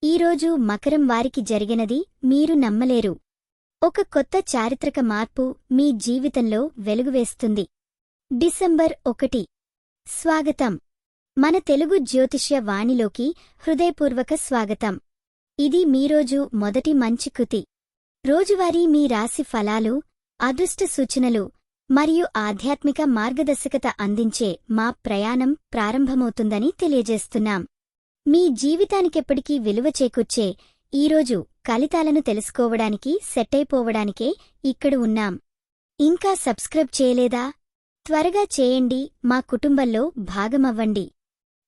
ఈరోజు మకరం వారికి జరిగినది మీరు నమ్మలేరు. ఒక కొత్త చారిత్రక మార్పు మీ జీవితంలో వెలుగువేస్తుంది. డిసెంబర్ 1. స్వాగతం. మన తెలుగు జ్యోతిష్య వాణిలోకి హృదయపూర్వక స్వాగతం. ఇది మీరోజు మొదటి మంచి కృతి. రోజువారీ మీ రాశి ఫలాలు, అదృష్ట సూచనలు మరియు ఆధ్యాత్మిక మార్గదర్శకత అందించే మా ప్రయాణం ప్రారంభమవుతుందని తెలియజేస్తున్నాం. మీ జీవితానికెప్పటికీ విలువ చేకూర్చే ఈరోజు ఫలితాలను తెలుసుకోవడానికి సెట్టైపోవడానికే ఇక్కడ ఉన్నాం. ఇంకా సబ్స్క్రైబ్ చేయలేదా? త్వరగా చేయండి, మా కుటుంబంలో భాగమవ్వండి.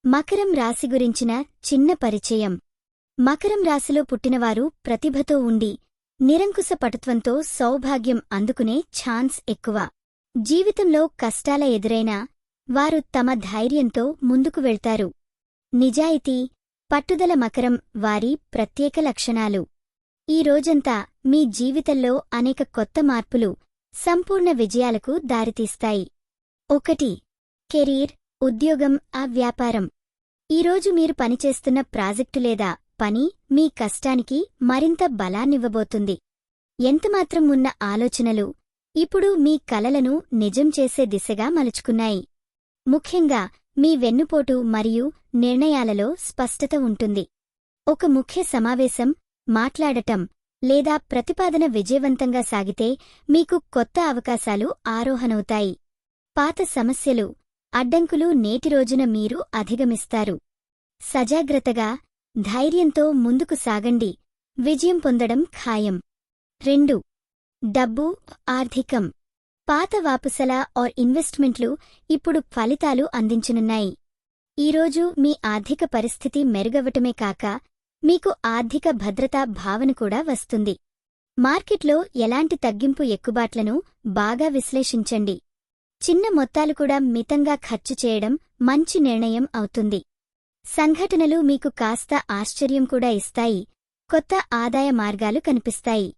మకరం రాశి గురించిన చిన్న పరిచయం. మకరం రాశిలో పుట్టినవారు ప్రతిభతో ఉండి నిరంకుశ పటుత్వంతో సౌభాగ్యం అందుకునే ఛాన్స్ ఎక్కువ. జీవితంలో కష్టాల ఎదురైనా వారు తమ ధైర్యంతో ముందుకు వెళ్తారు. నిజాయితీ, పట్టుదల మకరం వారి ప్రత్యేక లక్షణాలు. ఈ రోజంతా మీ జీవితంలో అనేక కొత్త మార్పులు, సంపూర్ణ విజయాలకు దారితీస్తాయి. 1. కెరీర్, ఉద్యోగం, వ్యాపారం. ఈరోజు మీరు పనిచేస్తున్న ప్రాజెక్టు లేదా పని మీ కష్టానికి మరింత బలాన్నివ్వబోతుంది. ఎంతమాత్రం ఉన్న ఆలోచనలు ఇప్పుడు మీ కలలను నిజం చేసే దిశగా మలుచుకున్నాయి. ముఖ్యంగా మీ వెన్నుపోటు మరియు నిర్ణయాలలో స్పష్టత ఉంటుంది. ఒక ముఖ్య సమావేశం, మాట్లాడటం లేదా ప్రతిపాదన విజయవంతంగా సాగితే మీకు కొత్త అవకాశాలు ఆరోహణవుతాయి. పాత సమస్యలు, అడ్డంకులు నేటి రోజున మీరు అధిగమిస్తారు. సజాగ్రత్తగా, ధైర్యంతో ముందుకు సాగండి, విజయం పొందడం ఖాయం. 2. డబ్బు, ఆర్థికం. పాత వాపుసల ఇన్వెస్ట్మెంట్లు ఇప్పుడు ఫలితాలు అందించనున్నాయి. ఈరోజు మీ ఆర్థిక పరిస్థితి మెరుగవటమే కాక మీకు ఆర్థిక భద్రతా భావన కూడా వస్తుంది. మార్కెట్లో ఎలాంటి తగ్గింపు ఎక్కుబాట్లను బాగా విశ్లేషించండి. చిన్న మొత్తాలు కూడా మితంగా ఖర్చు చేయడం మంచి నిర్ణయం అవుతుంది. సంఘటనలు మీకు కాస్త ఆశ్చర్యం కూడా ఇస్తాయి. కొత్త ఆదాయ మార్గాలు కనిపిస్తాయి.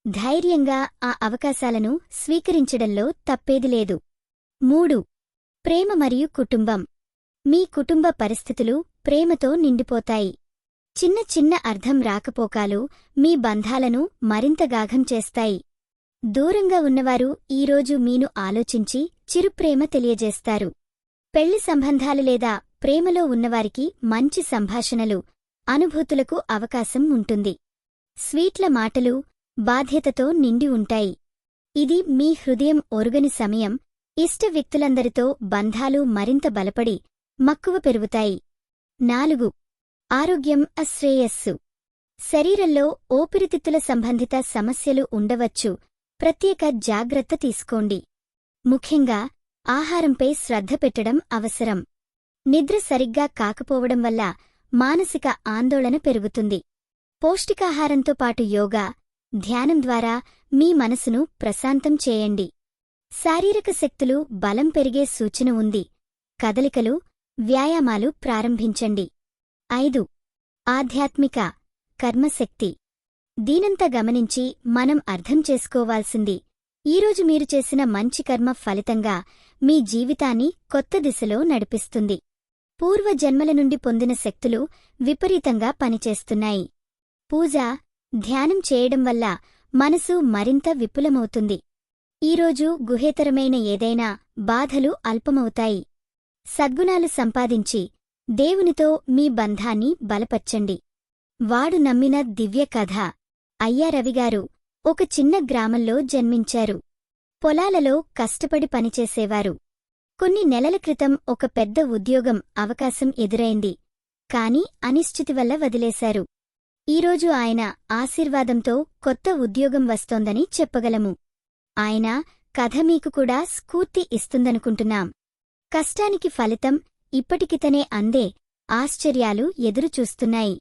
ధైర్యంగా ఆ అవకాశాలను స్వీకరించడంలో తప్పేది లేదు. 3. ప్రేమ మరియు కుటుంబం. మీ కుటుంబ పరిస్థితులు ప్రేమతో నిండిపోతాయి. చిన్న చిన్న అర్థం రాకపోకాలు మీ బంధాలను మరింత గాఢం చేస్తాయి. దూరంగా ఉన్నవారు ఈరోజు మీను ఆలోచించి చిరుప్రేమ తెలియజేస్తారు. పెళ్లి సంబంధాలు లేదా ప్రేమలో ఉన్నవారికి మంచి సంభాషణలు, అనుభూతులకు అవకాశం ఉంటుంది. స్వీట్ల మాటలు బాధ్యతతో నిండి ఉంటాయి. ఇది మీ హృదయం ఒరుగని సమయం. ఇష్ట వ్యక్తులందరితో బంధాలు మరింత బలపడి మక్కువ పెరుగుతాయి. 4. ఆరోగ్యం, అశ్రేయస్సు. శరీరంలో ఊపిరితిత్తుల సంబంధిత సమస్యలు ఉండవచ్చు. ప్రత్యేక జాగ్రత్త తీసుకోండి. ముఖ్యంగా ఆహారంపై శ్రద్ధ పెట్టడం అవసరం. నిద్ర సరిగ్గా కాకపోవడం వల్ల మానసిక ఆందోళన పెరుగుతుంది. పౌష్టికాహారంతో పాటు యోగా, ధ్యానం ద్వారా మీ మనసును ప్రశాంతం చేయండి. శారీరక శక్తులు బలం పెరిగే సూచన ఉంది. కదలికలు, వ్యాయామాలు ప్రారంభించండి. 5. ఆధ్యాత్మిక, కర్మశక్తి. దీనంతా గమనించి మనం అర్థం చేసుకోవాల్సింది ఈరోజు మీరు చేసిన మంచి కర్మ ఫలితంగా మీ జీవితాన్ని కొత్త దిశలో నడిపిస్తుంది. పూర్వజన్మల నుండి పొందిన శక్తులు విపరీతంగా పనిచేస్తున్నాయి. పూజ, ధ్యానం చేయడం వల్ల మనసు మరింత విపులమవుతుంది. ఈరోజు గుహేతరమైన ఏదైనా బాధలు అల్పమవుతాయి. సద్గుణాలు సంపాదించి దేవునితో మీ బంధాన్ని బలపర్చండి. వాడు నమ్మిన దివ్య కథ. అయ్యా రవిగారు ఒక చిన్న గ్రామంలో జన్మించారు. పొలాలలో కష్టపడి పనిచేసేవారు. కొన్ని నెలల క్రితం ఒక పెద్ద ఉద్యోగం అవకాశం ఎదురైంది. కాని అనిశ్చితి వల్ల వదిలేశారు. ఈరోజు ఆయన ఆశీర్వాదంతో కొత్త ఉద్యోగం వస్తోందని చెప్పగలము. ఆయన కథ మీకు కూడా స్ఫూర్తి ఇస్తుందనుకుంటున్నాం. కష్టానికి ఫలితం ఇప్పటికితనే అందే ఆశ్చర్యాలు ఎదురుచూస్తున్నాయి.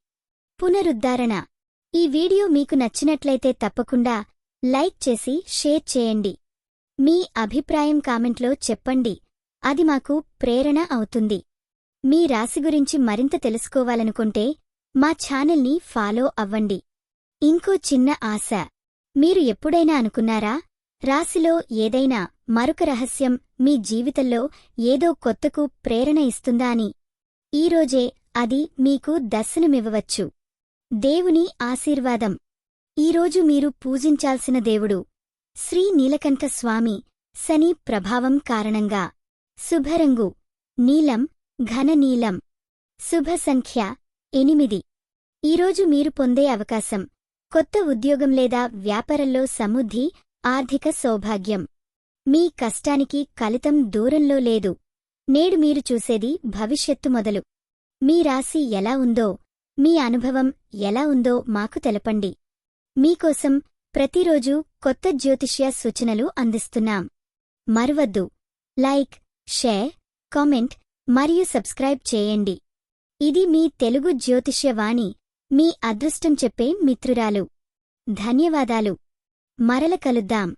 పునరుద్ధరణ. ఈ వీడియో మీకు నచ్చినట్లయితే తప్పకుండా లైక్ చేసి షేర్ చేయండి. మీ అభిప్రాయం కామెంట్లో చెప్పండి. అది మాకు ప్రేరణ అవుతుంది. మీ రాశి గురించి మరింత తెలుసుకోవాలనుకుంటే మా ఛానల్ని ఫాలో అవ్వండి. ఇంకో చిన్న ఆశ. మీరు ఎప్పుడైనా అనుకున్నారా, రాశిలో ఏదైనా మరొక రహస్యం మీ జీవితంలో ఏదో కొత్తకు ప్రేరణ ఇస్తుందా అని? ఈరోజే అది మీకు దర్శనమివ్వవచ్చు. దేవుని ఆశీర్వాదం. ఈరోజు మీరు పూజించాల్సిన దేవుడు శ్రీ నీలకంఠ స్వామి. శని ప్రభావం కారణంగా శుభరంగు నీలం, ఘన నీలం. శుభ సంఖ్య 8. ఈరోజు మీరు పొందే అవకాశం కొత్త ఉద్యోగం లేదా వ్యాపారంలో సమృద్ధి, ఆర్థిక సౌభాగ్యం. మీ కష్టానికి ఫలితం దూరంలో లేదు. నేడు మీరు చూసేది భవిష్యత్తు మొదలు. మీ రాశి ఎలా ఉందో, మీ అనుభవం ఎలా ఉందో మాకు తెలపండి. మీకోసం ప్రతిరోజు కొత్త జ్యోతిష్య సూచనలు అందిస్తున్నాం. మరవద్దు, లైక్, షేర్, కామెంట్ మరియు సబ్స్క్రైబ్ చేయండి. ఇది మీ తెలుగు జ్యోతిష్యవాణి, మీ అదృష్టం చెప్పే మిత్రురాలు. ధన్యవాదాలు. మరల కలుద్దాం.